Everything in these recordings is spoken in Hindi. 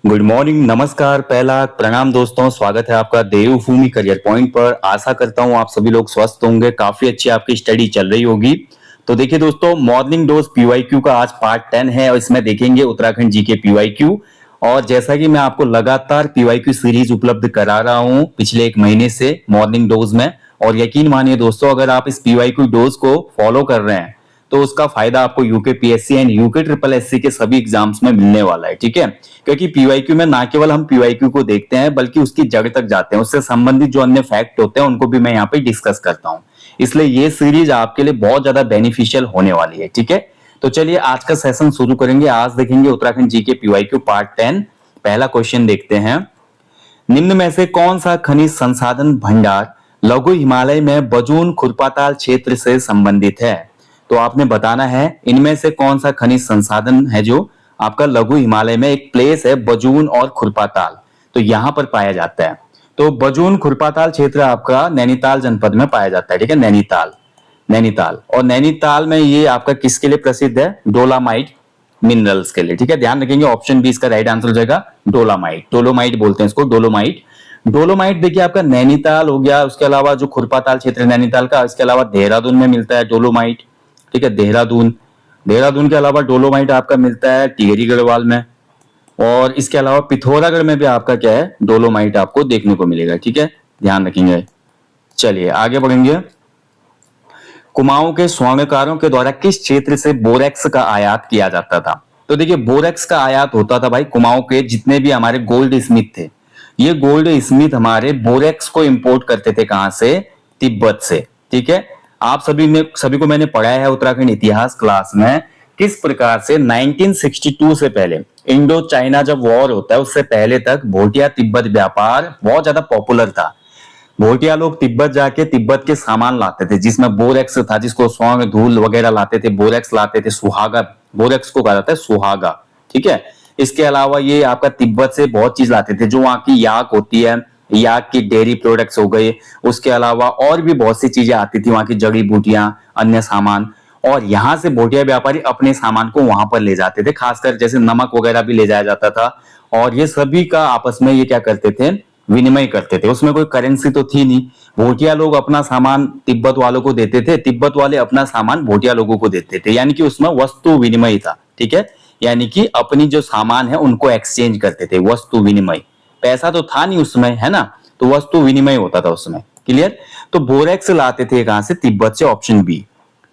गुड मॉर्निंग, नमस्कार, पहला प्रणाम दोस्तों। स्वागत है आपका देवभूमि करियर पॉइंट पर। आशा करता हूं आप सभी लोग स्वस्थ होंगे, काफी अच्छी आपकी स्टडी चल रही होगी। तो देखिए दोस्तों, मॉर्निंग डोज पीवाईक्यू का आज पार्ट 10 है और इसमें देखेंगे उत्तराखंड जी के पीवाईक्यू। और जैसा कि मैं आपको लगातार पीवाईक्यू सीरीज उपलब्ध करा रहा हूं पिछले एक महीने से मॉर्निंग डोज में, और यकीन मानिए दोस्तों, अगर आप इस पीवाईक्यू डोज को फॉलो कर रहे हैं तो उसका फायदा आपको UK PSC and UK triple SC के सभी एग्जाम्स में मिलने वाला है। ठीक है, क्योंकि पीवाईक्यू में ना केवल हम पीवाईक्यू को देखते हैं बल्कि उसकी जड़ तक जाते हैं, उससे संबंधित जो अन्य फैक्ट होते हैं उनको भी मैं यहाँ पे डिस्कस करता हूँ। इसलिए ये सीरीज आपके लिए बहुत ज्यादा बेनिफिशियल होने वाली है। ठीक है, तो चलिए आज का सेशन शुरू करेंगे। आज देखेंगे उत्तराखंड जी के पीवाईक्यू पार्ट 10। पहला क्वेश्चन देखते हैं, निम्न में से कौन सा खनिज संसाधन भंडार लघु हिमालय में बजून खुरपाताल क्षेत्र से संबंधित है? तो आपने बताना है इनमें से कौन सा खनिज संसाधन है जो आपका लघु हिमालय में एक प्लेस है बजून और खुरपाताल, तो यहां पर पाया जाता है। तो बजून खुरपाताल क्षेत्र आपका नैनीताल जनपद में पाया जाता है। ठीक है, नैनीताल, नैनीताल। और नैनीताल में ये आपका किसके लिए प्रसिद्ध है? डोलामाइट मिनरल्स के लिए। ठीक है, ध्यान रखेंगे, ऑप्शन बी इसका राइट आंसर हो जाएगा डोलामाइट। डोलोमाइट बोलते हैं इसको, डोलोमाइट। डोलोमाइट देखिए आपका नैनीताल हो गया, उसके अलावा जो खुरपाताल क्षेत्र है नैनीताल का, इसके अलावा देहरादून में मिलता है डोलोमाइट। ठीक है, देहरादून, देहरादून के अलावा डोलोमाइट आपका मिलता है टिहरी गढ़वाल में, और इसके अलावा पिथौरागढ़ में भी आपका क्या है, डोलोमाइट आपको देखने को मिलेगा। ठीक है, ध्यान रखेंगे। चलिए आगे बढ़ेंगे। कुमाऊं के स्वर्णकारों के द्वारा किस क्षेत्र से बोरेक्स का आयात किया जाता था? तो देखिए बोरेक्स का आयात होता था भाई कुमाऊं के जितने भी हमारे गोल्ड स्मिथ थे, ये गोल्ड स्मिथ हमारे बोरेक्स को इंपोर्ट करते थे। कहां से? तिब्बत से। ठीक है, आप सभी को मैंने पढ़ाया है उत्तराखंड इतिहास क्लास में किस प्रकार से 1962 से पहले, इंडो चाइना जब वॉर होता है उससे पहले तक भोटिया तिब्बत व्यापार बहुत ज्यादा पॉपुलर था। भोटिया लोग तिब्बत जाके तिब्बत के सामान लाते थे जिसमें बोरेक्स था, जिसको स्वर्ण धूल वगैरह लाते थे, बोरेक्स लाते थे, सुहागा, बोरेक्स को कहा जाता है सुहागा। ठीक है, इसके अलावा ये आपका तिब्बत से बहुत चीज लाते थे, जो वहां की याक होती है, याक की डेयरी प्रोडक्ट्स हो गए, उसके अलावा और भी बहुत सी चीजें आती थी, वहां की जड़ी बूटियां, अन्य सामान। और यहाँ से भोटिया व्यापारी अपने सामान को वहां पर ले जाते थे, खासकर जैसे नमक वगैरह भी ले जाया जाता था। और ये सभी का आपस में ये क्या करते थे, विनिमय करते थे। उसमें कोई करेंसी तो थी नहीं, भोटिया लोग अपना सामान तिब्बत वालों को देते थे, तिब्बत वाले अपना सामान भोटिया लोगों को देते थे, यानी कि उसमें वस्तु विनिमय था। ठीक है, यानी कि अपनी जो सामान है उनको एक्सचेंज करते थे, वस्तु विनिमय। पैसा तो था नहीं उसमें, है ना, तो वस्तु विनिमय होता था उसमें। क्लियर? तो बोरेक्स लाते थे कहां से? तिब्बत से, ऑप्शन बी,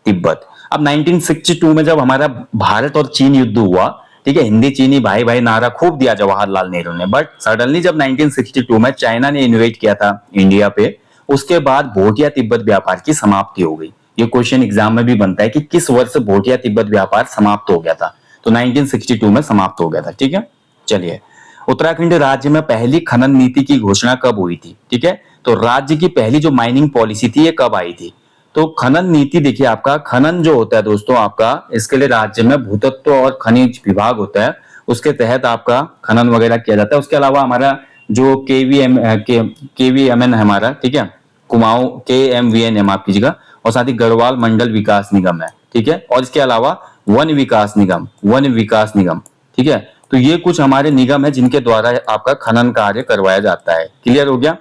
तिब्बत। अब 1962 में जब हमारा भारत और चीन युद्ध हुआ, ठीक है, हिंदी चीनी भाई भाई नारा खूब दिया जवाहरलाल नेहरू ने, बट सडनली जब 1962 में चाइना ने इन्वेट किया था इंडिया पे, उसके बाद भोटिया तिब्बत व्यापार की समाप्ति हो गई। ये क्वेश्चन एग्जाम में भी बनता है कि किस वर्ष भोटिया तिब्बत व्यापार समाप्त हो गया था? तो 1962 में समाप्त हो गया था। ठीक है, चलिए, उत्तराखंड राज्य में पहली खनन नीति की घोषणा कब हुई थी? ठीक है, तो राज्य की पहली जो माइनिंग पॉलिसी थी ये कब आई थी? तो खनन नीति देखिए, आपका खनन जो होता है दोस्तों, आपका इसके लिए राज्य में भूतत्व और खनिज विभाग होता है, उसके तहत आपका खनन वगैरह किया जाता है। उसके अलावा हमारा जो केवीएमएन है हमारा, ठीक है, कुमाऊं KMVN है, माफ कीजिएगा, और साथ ही गढ़वाल मंडल विकास निगम है। ठीक है, और इसके अलावा वन विकास निगम, वन विकास निगम। ठीक है, तो ये कुछ हमारे निगम है जिनके द्वारा आपका खनन कार्य करवाया जाता है। क्लियर हो गया?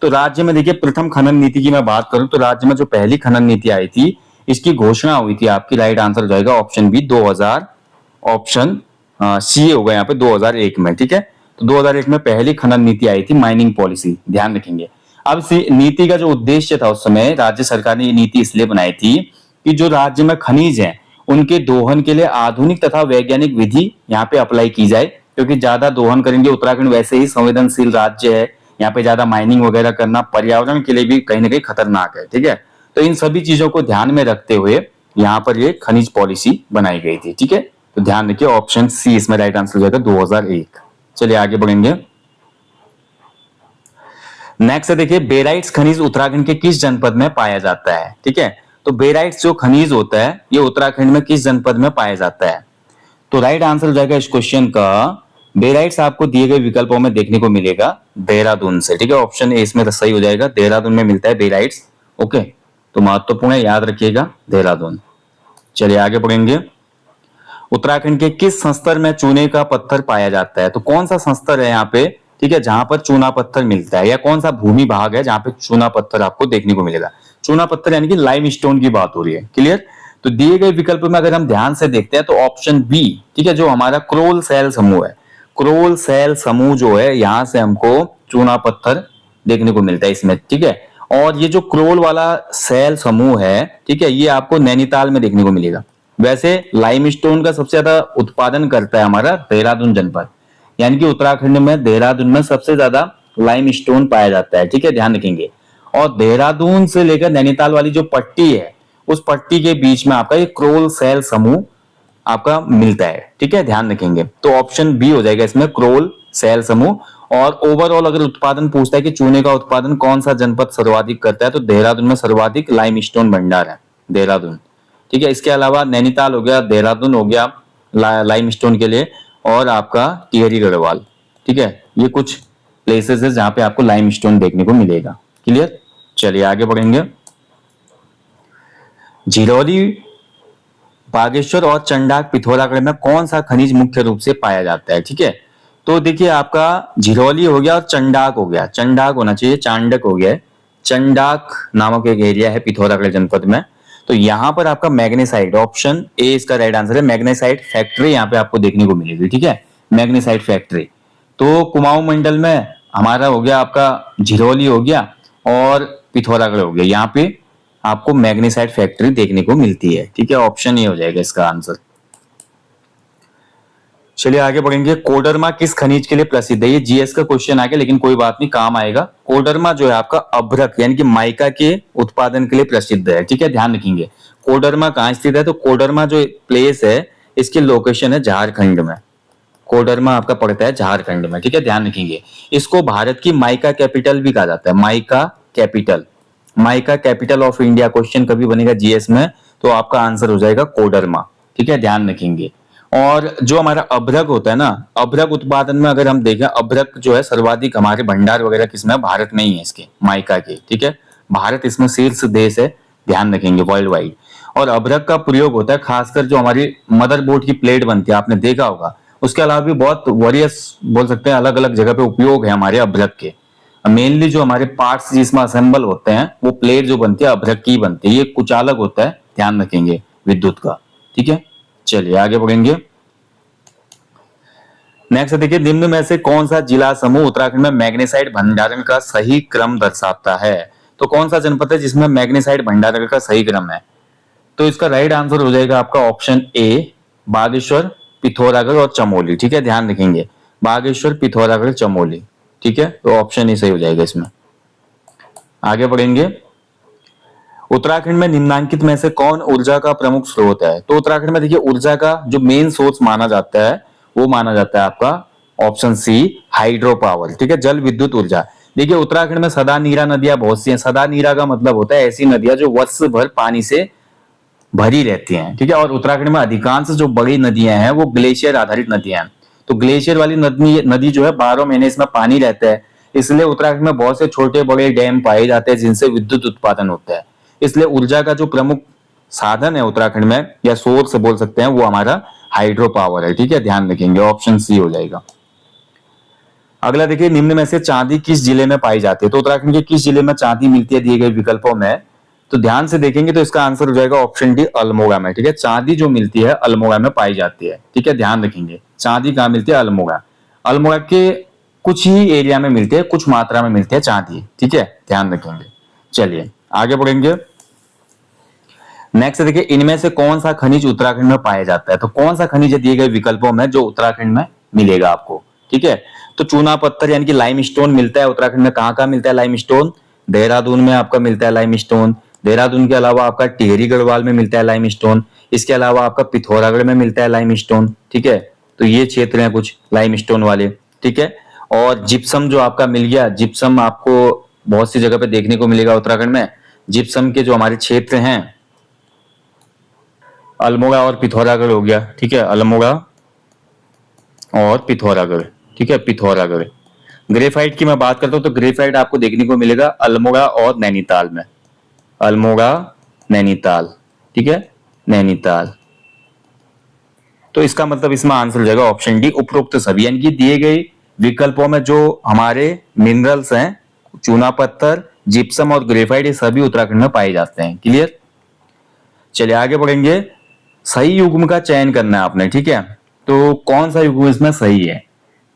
तो राज्य में देखिए प्रथम खनन नीति की मैं बात करूं तो राज्य में जो पहली खनन नीति आई थी इसकी घोषणा हुई थी, आपकी राइट आंसर हो जाएगा ऑप्शन बी 2000, ऑप्शन सी होगा यहाँ पे 2001 में। ठीक है, तो 2001 में पहली खनन नीति आई थी, माइनिंग पॉलिसी, ध्यान रखेंगे। अब इस नीति का जो उद्देश्य था उस समय राज्य सरकार ने ये नीति इसलिए बनाई थी कि जो राज्य में खनिज है उनके दोहन के लिए आधुनिक तथा वैज्ञानिक विधि यहाँ पे अप्लाई की जाए, क्योंकि ज्यादा दोहन करेंगे, उत्तराखंड वैसे ही संवेदनशील राज्य है, यहाँ पे ज्यादा माइनिंग वगैरह करना पर्यावरण के लिए भी कहीं ना कहीं खतरनाक है। ठीक है, तो इन सभी चीजों को ध्यान में रखते हुए यहाँ पर ये खनिज पॉलिसी बनाई गई थी। ठीक है, तो ध्यान रखिए ऑप्शन सी इसमें राइट आंसर हो जाएगा 2001। चलिए आगे बढ़ेंगे। नेक्स्ट देखिए, बेराइट्स खनिज उत्तराखंड के किस जनपद में पाया जाता है? ठीक है, तो बेराइट्स जो खनिज होता है ये उत्तराखंड में किस जनपद में पाया जाता है? तो राइट आंसर हो जाएगा इस क्वेश्चन का, बेराइट्स आपको दिए गए विकल्पों में देखने को मिलेगा देहरादून से। ठीक है, ऑप्शन ए इसमें सही हो जाएगा, देहरादून में मिलता है बेराइट्स। ओके, तो महत्वपूर्ण है, याद रखिएगा देहरादून। चलिए आगे बढ़ेंगे। उत्तराखंड के किस संस्तर में चूने का पत्थर पाया जाता है? तो कौन सा संस्तर है यहाँ पे, ठीक है, जहां पर चूना पत्थर मिलता है, या कौन सा भूमि भाग है जहां पे चूना पत्थर आपको देखने को मिलेगा? चूना पत्थर यानी कि लाइमस्टोन की बात हो रही है। क्लियर? तो दिए गए विकल्प में अगर हम ध्यान से देखते हैं तो ऑप्शन बी, ठीक है, जो हमारा क्रोल सेल समूह है, क्रोल सेल समूह जो है, यहां से हमको चूना पत्थर देखने को मिलता है इसमें, ठीक है। और ये जो क्रोल वाला सेल समूह है, ठीक है, ये आपको नैनीताल में देखने को मिलेगा। वैसे लाइमस्टोन का सबसे ज्यादा उत्पादन करता है हमारा देहरादून जनपद, यानी कि उत्तराखंड में देहरादून में सबसे ज्यादा लाइमस्टोन पाया जाता है, ठीक है, ध्यान रखेंगे। और देहरादून से लेकर नैनीताल वाली जो पट्टी है, उस पट्टी के बीच में आपका ये क्रोल सेल समूह आपका मिलता है, ठीक है, ध्यान रखेंगे। तो ऑप्शन बी हो जाएगा इसमें, क्रोल सेल समूह। और ओवरऑल अगर उत्पादन पूछता है कि चूने का उत्पादन कौन सा जनपद सर्वाधिक करता है, तो देहरादून में सर्वाधिक लाइमस्टोन भंडार है, देहरादून, ठीक है। इसके अलावा नैनीताल हो गया, देहरादून हो गया लाइमस्टोन के लिए, और आपका टिहरी गढ़वाल, ठीक है, ये कुछ प्लेसेस है जहां पे आपको लाइमस्टोन देखने को मिलेगा। क्लियर? चलिए आगे बढ़ेंगे। झिरोली, बागेश्वर और चंडाक पिथौरागढ़ में कौन सा खनिज मुख्य रूप से पाया जाता है? ठीक है, तो देखिए आपका झिरोली हो गया और चंडाक हो गया, चंडाक होना चाहिए, चांडक हो गया है। चंडाक नामक एक एरिया है पिथौरागढ़ जनपद में। तो यहाँ पर आपका मैग्नेसाइट, ऑप्शन ए इसका राइट आंसर है। मैग्नेसाइट फैक्ट्री यहाँ पे आपको देखने को मिलेगी, ठीक है, मैग्नेसाइट फैक्ट्री। तो कुमाऊं मंडल में हमारा हो गया आपका झिरोली हो गया और पिथौरागढ़ हो गया, यहाँ पे आपको मैग्नेसाइट फैक्ट्री देखने को मिलती है, ठीक है, ऑप्शन ए हो जाएगा इसका आंसर। चलिए आगे बढ़ेंगे। कोडरमा किस खनिज के लिए प्रसिद्ध है? ये जीएस का क्वेश्चन आ गया, लेकिन कोई बात नहीं, काम आएगा। कोडरमा जो है आपका अभ्रक यानी कि माइका के उत्पादन के लिए प्रसिद्ध है, ठीक है, ध्यान रखेंगे। कोडरमा कहाँ स्थित है? तो कोडरमा जो प्लेस है, इसकी लोकेशन है झारखंड में। कोडरमा आपका पड़ता है झारखंड में, ठीक है, ध्यान रखेंगे। इसको भारत की माइका कैपिटल भी कहा जाता है, mica capital, mica capital of India question कभी बनेगा जीएस में, तो आपका आंसर हो जाएगा कोडरमा, ठीक है, ध्यान रखेंगे। और जो हमारा अभ्रक होता है ना, अभ्रक उत्पादन में अगर हम देखें, अभ्रक जो है सर्वाधिक हमारे भंडार वगैरह किसमें है? भारत में ही है इसके, माइका के, ठीक है, भारत इसमें शीर्ष देश है, ध्यान रखेंगे, वर्ल्ड वाइड। और अभ्रक का प्रयोग होता है खासकर जो हमारी मदरबोर्ड की प्लेट बनती है, आपने देखा होगा। उसके अलावा भी बहुत वरियस बोल सकते हैं, अलग अलग जगह पे उपयोग है हमारे अभ्रक के। मेनली जो हमारे पार्ट्स जिसमें असेंबल होते हैं, वो प्लेट जो बनती है अभ्रक की बनती है, ये कुछ अलग होता है, ध्यान रखेंगे, विद्युत का, ठीक है। चलिए आगे बढ़ेंगे। नेक्स्ट देखिए, निम्न में से कौन सा जिला समूह उत्तराखंड में मैग्नेसाइट भंडारण का सही क्रम दर्शाता है? तो कौन सा जनपद है जिसमें मैग्नेसाइट भंडारण का सही क्रम है? तो इसका राइट आंसर हो जाएगा आपका ऑप्शन ए, बागेश्वर, पिथौरागढ़ और चमोली, ठीक है, ध्यान रखेंगे, बागेश्वर, पिथौरागढ़, चमोली, ठीक है, तो ऑप्शन ए सही हो जाएगा इसमें। आगे बढ़ेंगे। उत्तराखंड में निम्नांकित में से कौन ऊर्जा का प्रमुख स्रोत है? तो उत्तराखंड में देखिए ऊर्जा का जो मेन सोर्स माना जाता है, वो माना जाता है आपका ऑप्शन सी, हाइड्रो पावर, ठीक है, जल विद्युत ऊर्जा। देखिए उत्तराखंड में सदा नीरा नदियां बहुत सी हैं। सदा नीरा का मतलब होता है ऐसी नदियां जो वर्ष भर पानी से भरी रहती हैं, ठीक है। और उत्तराखंड में अधिकांश जो बड़ी नदियां हैं वो ग्लेशियर आधारित नदियां हैं। तो ग्लेशियर वाली नदी जो है 12 महीने इसमें पानी रहता है, इसलिए उत्तराखंड में बहुत से छोटे बड़े डैम पाए जाते हैं जिनसे विद्युत उत्पादन होता है। इसलिए ऊर्जा का जो प्रमुख साधन है उत्तराखंड में, या सोर्स बोल सकते हैं, वो हमारा हाइड्रो पावर है, ठीक है, ध्यान रखेंगे, ऑप्शन सी हो जाएगा। अगला देखिए, निम्न में से चांदी किस जिले में पाई जाती है? तो उत्तराखंड के किस जिले में चांदी मिलती है दिए गए विकल्पों में? तो ध्यान से देखेंगे तो इसका आंसर हो जाएगा ऑप्शन डी, अल्मोड़ा में, ठीक है, चांदी जो मिलती है अल्मोड़ा में पाई जाती है, ठीक है, ध्यान रखेंगे, चांदी कहाँ मिलती है? अल्मोड़ा। अल्मोड़ा के कुछ ही एरिया में मिलती है, कुछ मात्रा में मिलती है चांदी, ठीक है, ध्यान रखेंगे। चलिए आगे बढ़ेंगे। नेक्स्ट देखिए, इनमें से कौन सा खनिज उत्तराखंड में पाया जाता है? तो कौन सा खनिज दिए गए विकल्पों में जो उत्तराखंड में मिलेगा आपको, ठीक है। तो चूना पत्थर यानी कि लाइमस्टोन मिलता है उत्तराखंड में। कहाँ कहाँ मिलता है लाइमस्टोन? देहरादून में आपका मिलता है लाइमस्टोन। देहरादून के अलावा आपका टिहरी गढ़वाल में मिलता है लाइमस्टोन। इसके अलावा आपका पिथौरागढ़ में मिलता है लाइमस्टोन, ठीक है। तो ये क्षेत्र हैं कुछ लाइमस्टोन वाले, ठीक है। और जिप्सम जो आपका मिल गया, जिप्सम आपको बहुत सी जगह पे देखने को मिलेगा उत्तराखंड में। जिप्सम के जो हमारे क्षेत्र हैं, अल्मोड़ा और पिथौरागढ़ हो गया, ठीक है, अल्मोड़ा और पिथौरागढ़, ठीक है, पिथौरागढ़। ग्रेफाइट की मैं बात करता हूं तो ग्रेफाइट आपको देखने को मिलेगा अल्मोड़ा और नैनीताल में, अल्मोड़ा, नैनीताल, ठीक है, नैनीताल। तो इसका मतलब इसमें आंसर हो जाएगा ऑप्शन डी, उपरोक्त सभी। यानी कि दिए गए विकल्पों में जो हमारे मिनरल्स हैं, चूना पत्थर, जिप्सम और ग्रेफाइट, ये सभी उत्तराखंड में पाए जाते हैं। क्लियर। चलिए आगे बढ़ेंगे। सही युग्म का चयन करना है आपने, ठीक है। तो कौन सा युग्म इसमें सही है,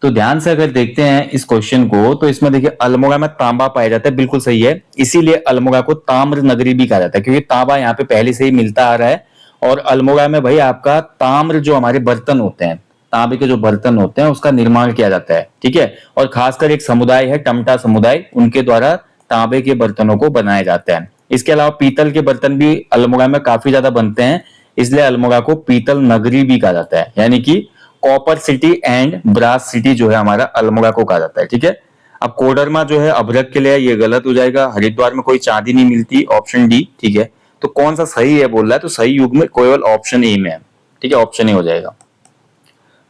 तो ध्यान से अगर देखते हैं इस क्वेश्चन को, तो इसमें देखिए अल्मोड़ा में तांबा पाया जाता है, बिल्कुल सही है। इसीलिए अल्मोड़ा को ताम्र नगरी भी कहा जाता है, क्योंकि तांबा यहाँ पे पहले से ही मिलता आ रहा है। और अल्मोड़ा में भाई आपका ताम्र जो हमारे बर्तन होते हैं, तांबे के जो बर्तन होते हैं, उसका निर्माण किया जाता है, ठीक है। और खासकर एक समुदाय है टमटा समुदाय, उनके द्वारा तांबे के बर्तनों को बनाया जाता है। इसके अलावा पीतल के बर्तन भी अल्मोड़ा में काफी ज्यादा बनते हैं, इसलिए अल्मोड़ा को पीतल नगरी भी कहा जाता है। यानी कि copper city and brass city जो है हमारा अल्मोड़ा को कहा जाता है, ठीक है। अब कोडरमा जो है अभ्रक के लिए, ये गलत हो जाएगा। हरिद्वार में कोई चांदी नहीं मिलती, ऑप्शन डी, ठीक है। तो कौन सा सही है बोल रहा है, तो सही युग्म केवल ऑप्शन ए में है, ठीक है, ऑप्शन ए हो जाएगा।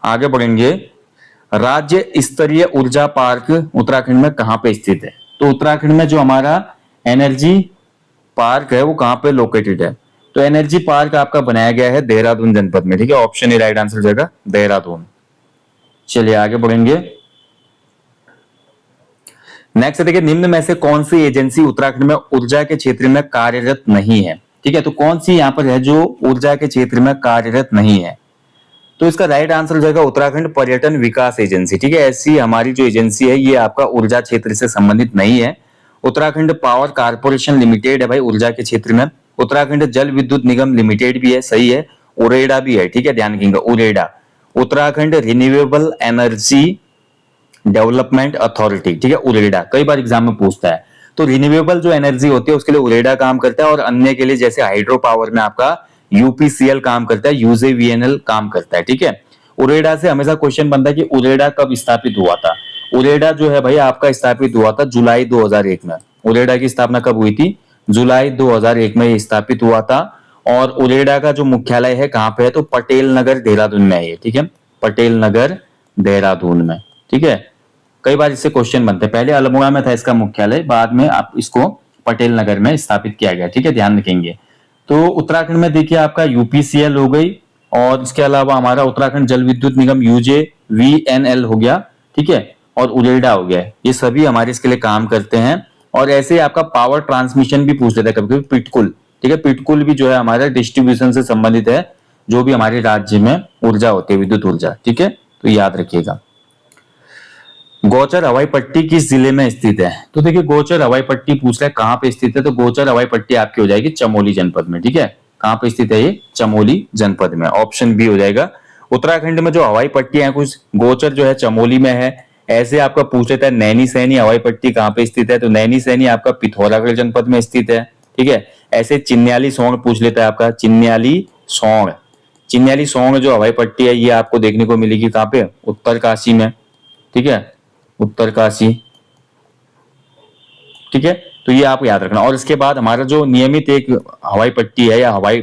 आगे बढ़ेंगे। राज्य स्तरीय ऊर्जा पार्क उत्तराखंड में कहां पे स्थित है, तो उत्तराखंड में जो हमारा एनर्जी पार्क है वो कहां पे लोकेटेड है, तो एनर्जी पार्क आपका बनाया गया है देहरादून जनपद में, ठीक है। ऑप्शन ए राइट आंसर हो जाएगा, देहरादून। चलिए आगे बढ़ेंगे। नेक्स्ट देखिए, निम्न में से कौन सी एजेंसी उत्तराखंड में ऊर्जा के क्षेत्र में कार्यरत नहीं है, ठीक है। तो कौन सी यहां पर है जो ऊर्जा के क्षेत्र में कार्यरत नहीं है, तो इसका राइट आंसर हो जाएगा उत्तराखंड पर्यटन विकास एजेंसी, ठीक है। ऐसी हमारी जो एजेंसी है ये आपका ऊर्जा क्षेत्र से संबंधित नहीं है। उत्तराखंड पावर कारपोरेशन लिमिटेड है भाई ऊर्जा के क्षेत्र में। उत्तराखंड जल विद्युत निगम लिमिटेड भी है, सही है। उरेडा भी है, ठीक है, ध्यान रखिएगा, UREDA, Uttarakhand renewable energy development authority, ठीक है, उरेडा। कई बार एग्जाम में पूछता है। तो रिन्यूएबल जो एनर्जी होती है उसके लिए उरेडा काम करता है, और अन्य के लिए जैसे हाइड्रो पावर में आपका यूपीसीएल काम करता है, यूजेवीएनएल काम करता है, ठीक है। उरेडा से हमेशा क्वेश्चन बनता है कि उरेडा कब स्थापित हुआ था। उरेडा जो है भाई आपका स्थापित हुआ था जुलाई 2001 में। उरेडा की स्थापना कब हुई थी, जुलाई 2001 में स्थापित हुआ था। और उरेडा का जो मुख्यालय है कहां पे है, तो पटेल नगर देहरादून में है ये, ठीक है, पटेल नगर देहरादून में, ठीक है। कई बार इससे क्वेश्चन बनते हैं, पहले अल्मोड़ा में था इसका मुख्यालय, बाद में आप इसको पटेल नगर में स्थापित किया गया, ठीक है, ध्यान रखेंगे। तो उत्तराखंड में देखिए आपका यूपीसीएल हो गई, और इसके अलावा हमारा उत्तराखंड जल विद्युत निगम यूजेवीएनएल हो गया, ठीक है, और उरेडा हो गया। ये सभी हमारे इसके लिए काम करते हैं। और ऐसे आपका पावर ट्रांसमिशन भी पूछ लेता है कभी कभी, पिटकुल, ठीक है, पिटकुल भी जो है हमारा डिस्ट्रीब्यूशन से संबंधित है, जो भी हमारे राज्य में ऊर्जा होती है, विद्युत ऊर्जा, ठीक है, तो याद रखिएगा। गोचर हवाई पट्टी किस जिले में स्थित है, तो देखिए गोचर हवाई पट्टी पूछ रहा है कहां पे स्थित है, तो गोचर हवाई पट्टी आपकी हो जाएगी चमोली जनपद में, ठीक है। कहां पे स्थित है ये, चमोली जनपद में, ऑप्शन बी हो जाएगा। उत्तराखंड में जो हवाई पट्टियां हैं कुछ, गोचर जो है चमोली में है। ऐसे आपका पूछ लेता है नैनी सैनी हवाई पट्टी कहां पे स्थित है, तो नैनी सैनी आपका पिथौरागढ़ जनपद में स्थित है, ठीक है। ऐसे चिन्याली सोंग पूछ लेता है आपका, चिन्याली सोंग, चिन्याली सोंग जो हवाई पट्टी है ये आपको देखने को मिलेगी कहां पे, उत्तरकाशी में, ठीक है, उत्तरकाशी, ठीक है। तो ये आप याद रखना। और इसके बाद हमारा जो नियमित एक हवाई पट्टी है, या हवाई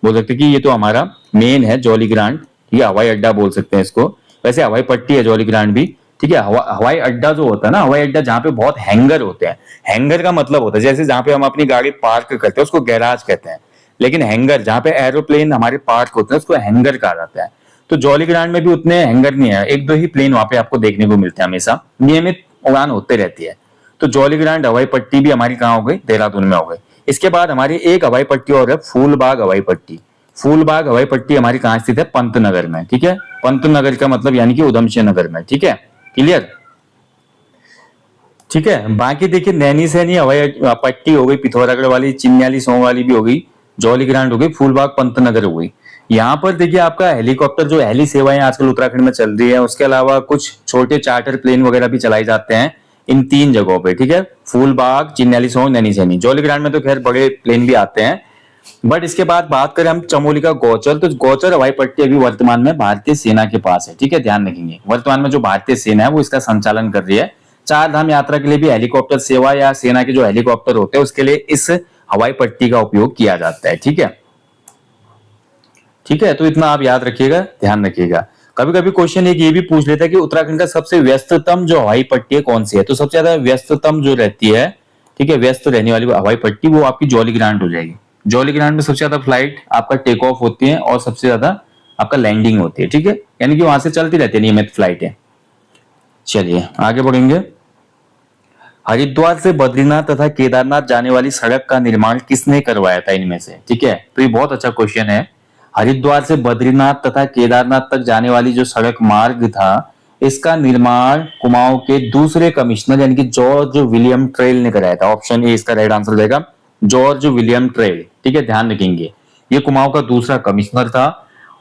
बोल सकते हैं कि ये तो हमारा मेन है जौलीग्रांट, ठीक है, हवाई अड्डा बोल सकते हैं इसको, वैसे हवाई पट्टी है जौलीग्रांट भी, ठीक है। हवाई अड्डा जो होता है ना, हवाई अड्डा जहाँ पे बहुत हैंगर होते हैं, हैंगर का मतलब होता है जैसे जहाँ पे हम अपनी गाड़ी पार्क करते हैं उसको गैराज कहते हैं, लेकिन हैंगर जहाँ पे एरोप्लेन हमारे पार्क होते हैं उसको हैंगर कहा जाता है। तो जौलीग्रांट में भी उतने हैंगर नहीं है, एक दो ही प्लेन वहां पे आपको देखने को मिलते हैं, हमेशा नियमित उड़ान होते रहती है। तो जौलीग्रांट हवाई पट्टी भी हमारी कहाँ हो गई, देहरादून में हो गई। इसके बाद हमारी एक हवाई पट्टी और है, फूलबाग हवाई पट्टी। फूलबाग हवाई पट्टी हमारी कहाँ स्थित है, पंतनगर में, ठीक है, पंतनगर का मतलब यानी कि उधमसिंह नगर में, ठीक है, क्लियर, ठीक है। बाकी देखिए नैनी सैनी हवाई पट्टी हो गई, पिथौरागढ़ वाली, चिन्याली सोंग वाली भी हो गई, जौलीग्रांट हो गई, फूलबाग पंतनगर हो गई। यहाँ पर देखिए आपका हेलीकॉप्टर जो हेली सेवाएं आजकल उत्तराखंड में चल रही है, उसके अलावा कुछ छोटे चार्टर प्लेन वगैरह भी चलाए जाते हैं इन तीन जगहों पे, ठीक है, फूलबाग, चिन्याली सोंग, नैनी सैनी। जौलीग्रांट में तो खैर बड़े प्लेन भी आते हैं। बट इसके बाद बात करें हम चमोली का गोचर, तो गोचर हवाई पट्टी अभी वर्तमान में भारतीय सेना के पास है, ठीक है, ध्यान रखेंगे। वर्तमान में जो भारतीय सेना है वो इसका संचालन कर रही है। चार धाम यात्रा के लिए भी हेलीकॉप्टर सेवा या सेना के जो हेलीकॉप्टर होते हैं उसके लिए इस हवाई पट्टी का उपयोग किया जाता है, ठीक है, ठीक है। तो इतना आप याद रखिएगा, ध्यान रखिएगा। कभी कभी क्वेश्चन एक ये भी पूछ लेता है कि उत्तराखंड का सबसे व्यस्ततम जो हवाई पट्टी है कौन सी है, तो सबसे ज्यादा व्यस्ततम जो रहती है, ठीक है, व्यस्त रहने वाली हवाई पट्टी वो आपकी जौलीग्रांट हो जाएगी। जौलीग्रांट में सबसे ज्यादा फ्लाइट आपका टेक ऑफ होती है और सबसे ज्यादा आपका लैंडिंग होती है, ठीक है, यानी कि वहां से चलती रहती है नियमित फ्लाइटें। चलिए आगे बढ़ेंगे। हरिद्वार से बद्रीनाथ तथा केदारनाथ जाने वाली सड़क का निर्माण किसने करवाया था इनमें से, ठीक है, तो ये बहुत अच्छा क्वेश्चन है। हरिद्वार से बद्रीनाथ तथा केदारनाथ तक जाने वाली जो सड़क मार्ग था, इसका निर्माण कुमाऊं के दूसरे कमिश्नर यानी कि जॉर्ज विलियम ट्रेल ने कराया था। ऑप्शन ए इसका राइट आंसर रहेगा, जॉर्ज विलियम ट्रेल, ठीक है, ध्यान रखेंगे। ये कुमाऊं का दूसरा कमिश्नर था।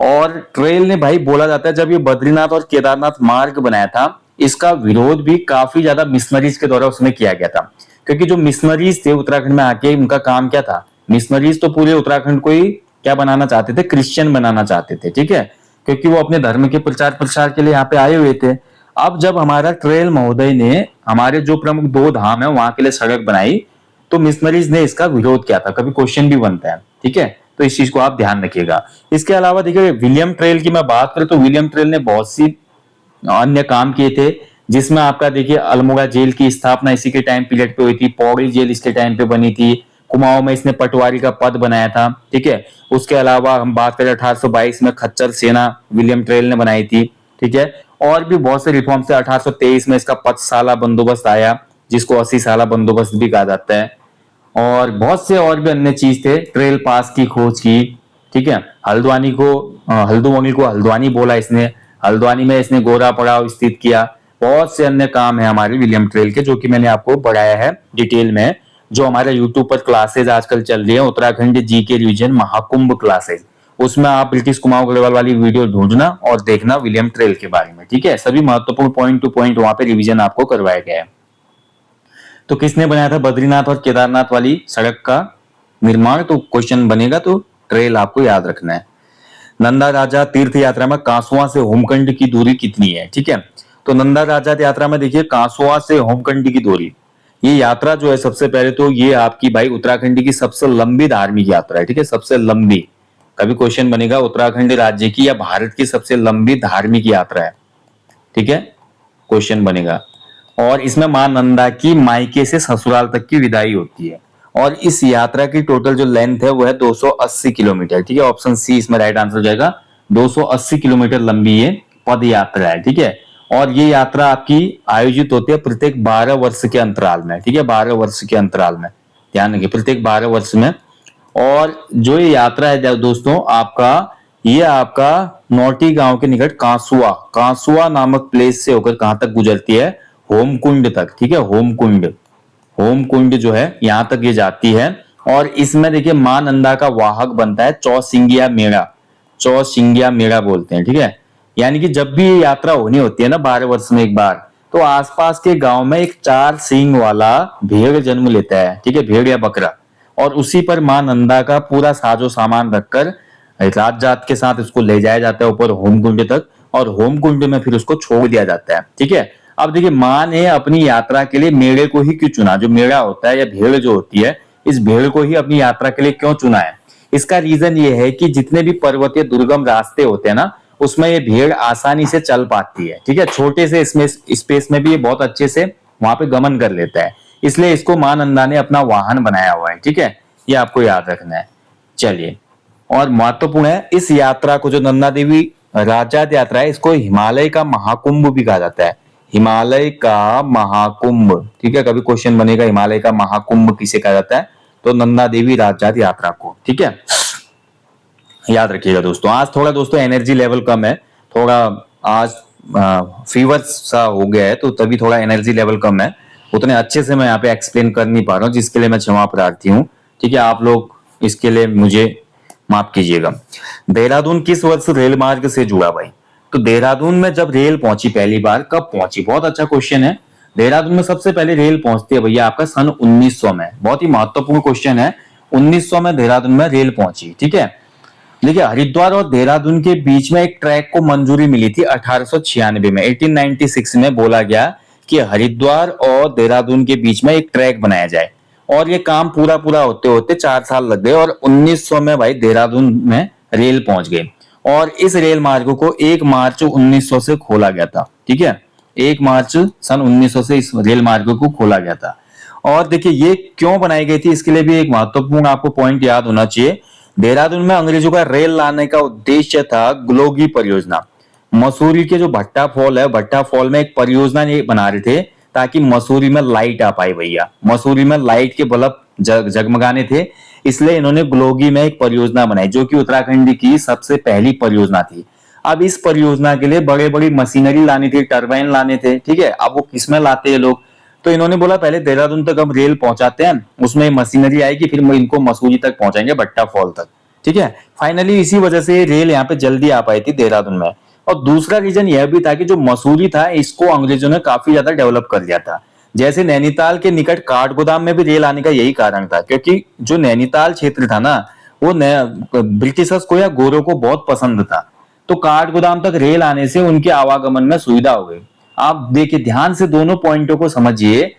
और ट्रेल ने भाई बोला जाता है जब ये बद्रीनाथ और केदारनाथ मार्ग बनाया था, इसका विरोध भी काफी ज्यादा मिशनरीज के द्वारा उसमें किया गया था। क्योंकि जो मिशनरीज थे उत्तराखंड में आके, उनका काम क्या था, मिशनरीज तो पूरे उत्तराखंड को ही क्या बनाना चाहते थे, क्रिश्चियन बनाना चाहते थे, ठीक है, क्योंकि वो अपने धर्म के प्रचार प्रसार के लिए यहाँ पे आए हुए थे। अब जब हमारा ट्रेल महोदय ने हमारे जो प्रमुख 2 धाम है वहां के लिए सड़क बनाई, तो मिशनरीज ने इसका विरोध किया था। कभी क्वेश्चन भी बनता है, ठीक है, तो इस चीज को आप ध्यान रखिएगा। इसके अलावा देखिए विलियम ट्रेल की मैं बात करूं तो विलियम ट्रेल ने बहुत सी अन्य काम किए थे, जिसमें आपका देखिए अल्मोड़ा जेल की स्थापना इसी के टाइम पीरियड पे हुई थी, पौड़ी जेल इसके टाइम पे बनी थी, कुमाऊं में इसने पटवारी का पद बनाया था, ठीक है। उसके अलावा हम बात करें 1822 में खच्चर सेना विलियम ट्रेल ने बनाई थी, ठीक है। और भी बहुत से रिफॉर्म से 1823 में इसका 5 साला बंदोबस्त आया, जिसको 80 साला बंदोबस्त भी कहा जाता है। और बहुत से और भी अन्य चीज थे, ट्रेल पास की खोज की, ठीक है। हल्द्वानी को हल्द्वानी बोला इसने, हल्द्वानी में इसने गोरा पड़ाव स्थित किया। बहुत से अन्य काम है हमारे विलियम ट्रेल के, जो कि मैंने आपको पढ़ाया है डिटेल में। जो हमारे यूट्यूब पर क्लासेस आजकल चल रही है, Uttarakhand GK revision Mahakumbh classes, उसमें आप ब्रिटिश कुमाऊं गढ़वाल वाली वीडियो ढूंढना और देखना विलियम ट्रेल के बारे में, ठीक है। सभी महत्वपूर्ण पॉइंट टू पॉइंट वहां पे रिवीजन आपको करवाया गया है। तो किसने बनाया था बद्रीनाथ और केदारनाथ वाली सड़क का निर्माण, तो क्वेश्चन बनेगा तो ट्रेल आपको याद रखना है। नंदा राजा तीर्थ यात्रा में कांसुआ से होमकुंड की दूरी कितनी है, ठीक है। तो नंदा राजा यात्रा में देखिए कांसुआ से होमकुंड की दूरी, ये यात्रा जो है सबसे पहले तो ये आपकी भाई उत्तराखंड की सबसे लंबी धार्मिक यात्रा है, ठीक है, सबसे लंबी। कभी क्वेश्चन बनेगा उत्तराखंड राज्य की या भारत की सबसे लंबी धार्मिक यात्रा है, ठीक है, क्वेश्चन बनेगा। और इसमें मां नंदा की मायके से ससुराल तक की विदाई होती है। और इस यात्रा की टोटल जो लेंथ है वो है 280 किलोमीटर, ठीक है। ऑप्शन सी इसमें राइट आंसर हो जाएगा, 280 किलोमीटर लंबी ये पद यात्रा है, ठीक है। और ये यात्रा आपकी आयोजित होती है प्रत्येक 12 वर्ष के अंतराल में, ठीक है, 12 वर्ष के अंतराल में, ध्यान रखिए प्रत्येक 12 वर्ष में। और जो ये यात्रा है दोस्तों आपका नौटी गांव के निकट कांसुआ नामक प्लेस से होकर कहां तक गुजरती है, होमकुंड तक, ठीक है, होमकुंड जो है यहां तक ये जाती है। और इसमें देखिए मां नंदा का वाहक बनता है चौसिंगिया मेड़ा बोलते हैं, ठीक है। यानी कि जब भी ये यात्रा होनी होती है ना 12 वर्ष में एक बार, तो आसपास के गांव में एक 4 सींग वाला भेड़ जन्म लेता है, ठीक है, भेड़ या बकरा। और उसी पर मां नंदा का पूरा साजो सामान रखकर रात जात के साथ उसको ले जाया जाता है ऊपर होमकुंड तक, और होमकुंड में फिर उसको छोड़ दिया जाता है, ठीक है। अब देखिए मां ने अपनी यात्रा के लिए मेढ़े को ही क्यों चुना, जो मेढ़ा होता है या भेड़ जो होती है, इस भेड़ को ही अपनी यात्रा के लिए क्यों चुना है। इसका रीजन ये है कि जितने भी पर्वतीय दुर्गम रास्ते होते हैं ना, उसमें ये भेड़ आसानी से चल पाती है, ठीक है, छोटे से इसमें स्पेस में भी ये बहुत अच्छे से वहां पे गमन कर लेता है, इसलिए इसको मां नंदा ने अपना वाहन बनाया हुआ है, ठीक है, ये आपको याद रखना है। चलिए, और महत्वपूर्ण है इस यात्रा को, जो नंदा देवी राजात यात्रा है, इसको हिमालय का महाकुंभ भी कहा जाता है, हिमालय का महाकुंभ, ठीक है। कभी क्वेश्चन बनेगा हिमालय का महाकुंभ किसे कहा जाता है, तो नंदा देवी राजात यात्रा को, ठीक है, याद रखिएगा दोस्तों। आज थोड़ा दोस्तों एनर्जी लेवल कम है, थोड़ा आज फीवर सा हो गया है, तो तभी थोड़ा एनर्जी लेवल कम है, उतने अच्छे से मैं यहाँ पे एक्सप्लेन कर नहीं पा रहा हूँ, जिसके लिए मैं क्षमा प्रार्थी हूँ, ठीक है। आप लोग इसके लिए मुझे माफ कीजिएगा। देहरादून किस वर्ष रेल मार्ग से जुड़ा भाई, तो देहरादून में जब रेल पहुंची पहली बार, कब पहुंची, बहुत अच्छा क्वेश्चन है। देहरादून में सबसे पहले रेल पहुंचती है भैया आपका सन 1900 में, बहुत ही महत्वपूर्ण क्वेश्चन है। 1900 में देहरादून में रेल पहुंची, ठीक है। देखिए हरिद्वार और देहरादून के बीच में एक ट्रैक को मंजूरी मिली थी 1896 में, 1896 में बोला गया कि हरिद्वार और देहरादून के बीच में एक ट्रैक बनाया जाए, और ये काम पूरा होते होते 4 साल लग गए, और 1900 में भाई देहरादून में रेल पहुंच गए। और इस रेल मार्ग को 1 मार्च 1900 से खोला गया था, ठीक है, 1 मार्च सन 1900 से इस रेल मार्ग को खोला गया था। और देखिए ये क्यों बनाई गई थी, इसके लिए भी एक महत्वपूर्ण आपको पॉइंट याद होना चाहिए। देहरादून में अंग्रेजों का रेल लाने का उद्देश्य था ग्लोगी परियोजना। मसूरी के जो भट्टा फॉल है, भट्टा फॉल में एक परियोजना ये बना रहे थे ताकि मसूरी में लाइट आ पाए भैया। मसूरी में लाइट के बल्ब जगमगाने थे, इसलिए इन्होंने ग्लोगी में एक परियोजना बनाई जो कि उत्तराखंड की सबसे पहली परियोजना थी। अब इस परियोजना के लिए बड़े बड़ी मशीनरी लानी थी, टरबाइन लाने थे, ठीक है। अब वो किसमें लाते हैं लोग, तो इन्होंने बोला पहले देहरादून तक हम रेल पहुंचाते हैं, उसमें मशीनरी आएगी, फिर इनको मसूरी तक पहुंचाएंगे, भट्टा फॉल तक, ठीक है। फाइनली इसी वजह से रेल यहाँ पे जल्दी आ पाई थी देहरादून में। और दूसरा रीजन यह भी था कि जो मसूरी था इसको अंग्रेजों ने काफी ज्यादा डेवलप कर लिया था। जैसे नैनीताल के निकट काठगोदाम में भी रेल आने का यही कारण था, क्योंकि जो नैनीताल क्षेत्र था ना वो ब्रिटिशर्स को या गोरों को बहुत पसंद था, तो काठगोदाम तक रेल आने से उनके आवागमन में सुविधा हो गई। आप देखिए ध्यान से दोनों पॉइंटों को समझिए।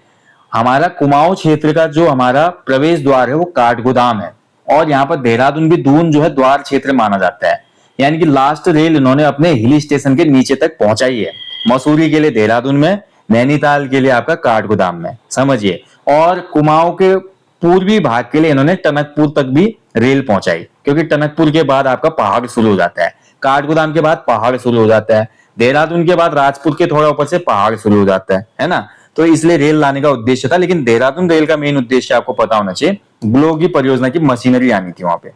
हमारा कुमाऊं क्षेत्र का जो हमारा प्रवेश द्वार है वो काठगोदाम है, और यहाँ पर देहरादून भी दून जो है द्वार क्षेत्र माना जाता है। यानी कि लास्ट रेल इन्होंने अपने हिल स्टेशन के नीचे तक पहुंचाई है। मसूरी के लिए देहरादून में, नैनीताल के लिए आपका काठगोदाम में, समझिए। और कुमाऊं के पूर्वी भाग के लिए इन्होंने टनकपुर तक भी रेल पहुंचाई, क्योंकि टनकपुर के बाद आपका पहाड़ शुरू हो जाता है, काठगोदाम के बाद पहाड़ शुरू हो जाता है, देहरादून के बाद राजपुर के थोड़ा ऊपर से पहाड़ शुरू हो जाता है ना। तो इसलिए रेल लाने का उद्देश्य था, लेकिन देहरादून रेल का मेन उद्देश्य आपको पता होना चाहिए, ग्लोगी परियोजना की मशीनरी आनी थी वहां पे।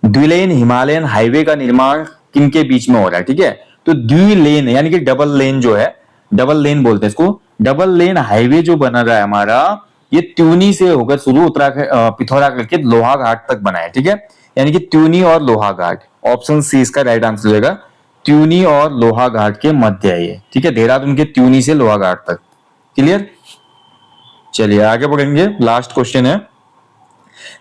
द्विलेन हिमालयन हाईवे का निर्माण किनके बीच में हो रहा है, ठीक है। तो द्विलेन यानी कि डबल लेन जो है, डबल लेन बोलते हैं इसको, डबल लेन हाईवे जो बना रहा है हमारा, ये त्यूनी से होकर शुरू उत्तराखंड पिथौरागढ़ के लोहाघाट तक बना है, ठीक है। यानी कि त्यूनी और लोहाघाट, ऑप्शन सी इसका राइट आंसर हो जाएगा। त्यूनी और लोहाघाट के मध्य है ये, ठीक है, देहरादून के त्यूनी से लोहाघाट तक। क्लियर, चलिए आगे बढ़ेंगे। लास्ट क्वेश्चन है,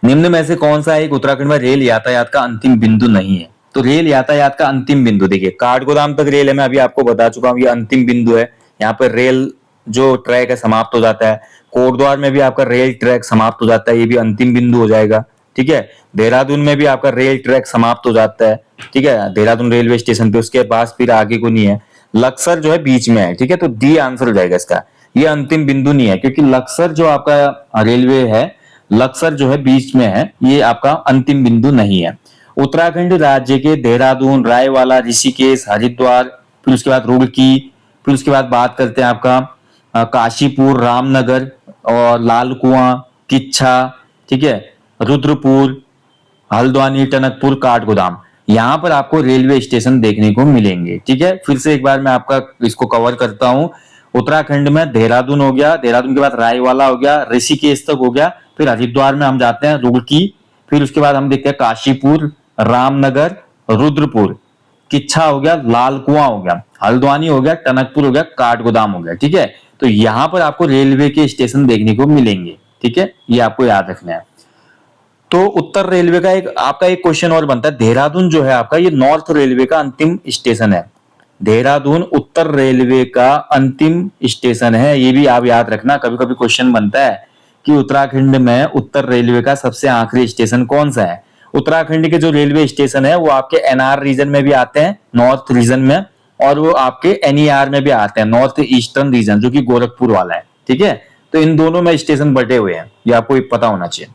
निम्न में से कौन सा एक उत्तराखंड में रेल यातायात का अंतिम बिंदु नहीं है। तो रेल यातायात का अंतिम बिंदु देखिए, काठगोदाम तक रेल है, मैं अभी आपको बता चुका हूं, ये अंतिम बिंदु है। यहाँ पर रेल जो ट्रैक है समाप्त हो जाता है। कोटद्वार में भी आपका रेल ट्रैक समाप्त हो जाता है, ये भी अंतिम बिंदु हो जाएगा, ठीक है। देहरादून में भी आपका रेल ट्रैक समाप्त हो जाता है, ठीक है, देहरादून रेलवे स्टेशन पे, उसके पास फिर आगे को नहीं है। लक्सर जो है बीच में है, ठीक है, तो डी आंसर हो जाएगा इसका। ये अंतिम बिंदु नहीं है, क्योंकि लक्सर जो आपका रेलवे है, लक्सर जो है बीच में है, ये आपका अंतिम बिंदु नहीं है। उत्तराखंड राज्य के देहरादून, रायवाला, ऋषिकेश, हरिद्वार, फिर उसके बाद रुड़की, फिर उसके बाद बात करते हैं आपका काशीपुर, रामनगर और लाल कुआं, किच्छा, ठीक है, रुद्रपुर, हल्द्वानी, टनकपुर, काठगोदाम, यहाँ पर आपको रेलवे स्टेशन देखने को मिलेंगे, ठीक है। फिर से एक बार मैं आपका इसको कवर करता हूं। उत्तराखंड में देहरादून हो गया, देहरादून के बाद रायवाला हो गया, ऋषिकेश तक हो गया, फिर हरिद्वार में हम जाते हैं रुड़की, फिर उसके बाद हम देखते हैं काशीपुर, रामनगर, रुद्रपुर, किच्छा हो गया, लाल कुआं हो गया, हल्द्वानी हो गया, टनकपुर हो गया, काठगोदाम हो गया, ठीक है। तो यहां पर आपको रेलवे के स्टेशन देखने को मिलेंगे, ठीक है, ये आपको याद रखना है। तो उत्तर रेलवे का एक आपका एक क्वेश्चन और बनता है, देहरादून जो है आपका ये नॉर्थ रेलवे का अंतिम स्टेशन है। देहरादून उत्तर रेलवे का अंतिम स्टेशन है, ये भी आप याद रखना। कभी कभी क्वेश्चन बनता है कि उत्तराखंड में उत्तर रेलवे का सबसे आखिरी स्टेशन कौन सा है। उत्तराखंड के जो रेलवे स्टेशन है वो आपके एनआर रीजन में भी आते हैं, नॉर्थ रीजन में, और वो आपके एनईआर में भी आते हैं, नॉर्थ ईस्टर्न रीजन, जो कि गोरखपुर वाला है, ठीक है। तो इन दोनों में स्टेशन बटे हुए हैं, ये आपको पता होना चाहिए।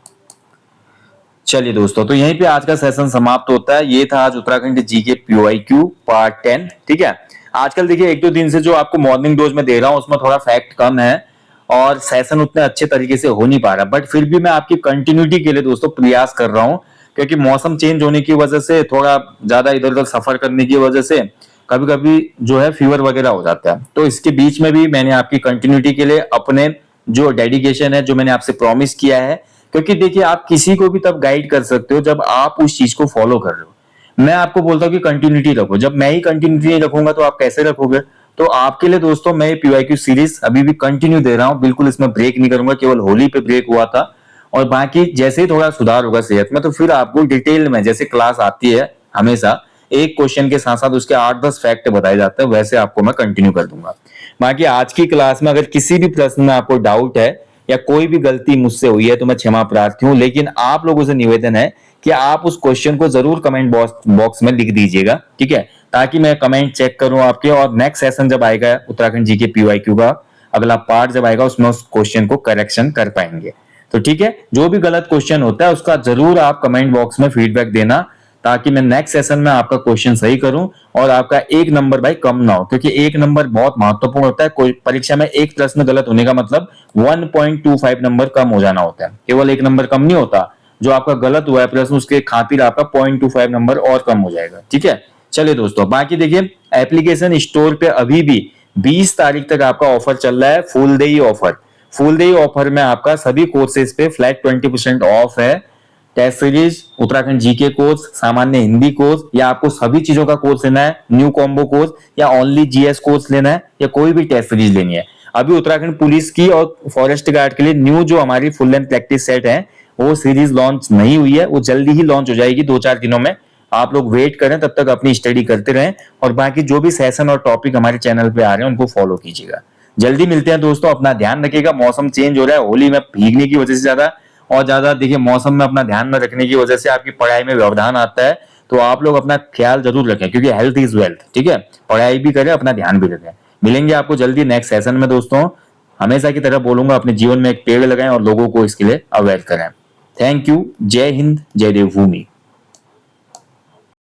चलिए दोस्तों, तो यहीं पे आज का सेशन समाप्त होता है। ये था आज उत्तराखंड जीके पीवाईक्यू पार्ट 10, ठीक है। आजकल देखिए एक दो दिन से जो आपको मॉर्निंग डोज में दे रहा हूं उसमें थोड़ा फैक्ट कम है और सेशन उतने अच्छे तरीके से हो नहीं पा रहा, बट फिर भी मैं आपकी कंटिन्यूटी के लिए दोस्तों प्रयास कर रहा हूं, क्योंकि मौसम चेंज होने की वजह से, थोड़ा ज्यादा इधर उधर सफर करने की वजह से कभी कभी जो है फीवर वगैरह हो जाता है। तो इसके बीच में भी मैंने आपकी कंटिन्यूटी के लिए अपने जो डेडिकेशन है, जो मैंने आपसे प्रॉमिस किया है, क्योंकि देखिए आप किसी को भी तब गाइड कर सकते हो जब आप उस चीज को फॉलो कर रहे हो। मैं आपको बोलता हूँ कि कंटिन्यूटी रखो, जब मैं ही कंटिन्यूटी नहीं रखूंगा तो आप कैसे रखोगे। तो आपके लिए दोस्तों मैं ये पीवाईक्यू सीरीज अभी भी कंटिन्यू दे रहा हूँ, बिल्कुल इसमें ब्रेक नहीं करूंगा। केवल होली पे ब्रेक हुआ था, और बाकी जैसे ही थोड़ा सुधार होगा सेहत में तो फिर आपको डिटेल में, जैसे क्लास आती है हमेशा एक क्वेश्चन के साथ साथ उसके 8-10 फैक्ट बताए जाते हैं, वैसे आपको मैं कंटिन्यू कर दूंगा। बाकी आज की क्लास में अगर किसी भी प्रश्न में आपको डाउट है या कोई भी गलती मुझसे हुई है तो मैं क्षमा प्रार्थी हूं, लेकिन आप लोगों से निवेदन है कि आप उस क्वेश्चन को जरूर कमेंट बॉक्स में लिख दीजिएगा, ठीक है, ताकि मैं कमेंट चेक करूं आपके, और नेक्स्ट सेशन जब आएगा उत्तराखंड जीके पीवाईक्यू का अगला पार्ट जब आएगा उसमें उस क्वेश्चन को करेक्शन कर पाएंगे। तो ठीक है, जो भी गलत क्वेश्चन होता है उसका जरूर आप कमेंट बॉक्स में फीडबैक देना, ताकि मैं नेक्स्ट सेशन में आपका क्वेश्चन सही करूं और आपका एक नंबर भाई कम ना हो, क्योंकि एक नंबर बहुत महत्वपूर्ण होता है। कोई परीक्षा में एक प्रश्न गलत होने का मतलब 1.25 नंबर कम हो जाना होता है, केवल एक नंबर कम नहीं होता, जो आपका गलत हुआ है प्रश्न उसके खातिर आपका 0.25 नंबर और कम हो जाएगा। ठीक है, चलिए दोस्तों, बाकी देखिए एप्लीकेशन स्टोर पे अभी भी 20 तारीख तक आपका ऑफर चल रहा है, full day offer. Full day offer में आपका सभी कोर्सेज पे फ्लैट 20% ऑफ है। Test series, Uttarakhand GK course, सामान्य हिंदी कोर्स, या आपको सभी चीजों का कोर्स लेना है, न्यू कॉम्बो कोर्स, या ओनली जीएस कोर्स लेना है, या कोई भी टेस्ट सीरीज लेनी है। अभी उत्तराखंड पुलिस की और फॉरेस्ट गार्ड के लिए न्यू जो हमारी फुल लेंथ प्रैक्टिस सेट है वो सीरीज लॉन्च नहीं हुई है, वो जल्दी ही लॉन्च हो जाएगी 2-4 दिनों में। आप लोग वेट करें, तब तक अपनी स्टडी करते रहें और बाकी जो भी सेशन और टॉपिक हमारे चैनल पे आ रहे हैं उनको फॉलो कीजिएगा। जल्दी मिलते हैं दोस्तों, अपना ध्यान रखिएगा। मौसम चेंज हो रहा है, होली में भीगने की वजह से ज्यादा देखिए मौसम में अपना ध्यान न रखने की वजह से आपकी पढ़ाई में व्यवधान आता है, तो आप लोग अपना ख्याल जरूर रखें, क्योंकि हेल्थ इज वेल्थ। ठीक है, पढ़ाई भी करें, अपना ध्यान भी रखें। मिलेंगे आपको जल्दी नेक्स्ट सेशन में दोस्तों। हमेशा की तरह बोलूंगा, अपने जीवन में एक पेड़ लगाएं और लोगों को इसके लिए अवेयर करें। Thank you. जय हिंद, जय देवभूमि।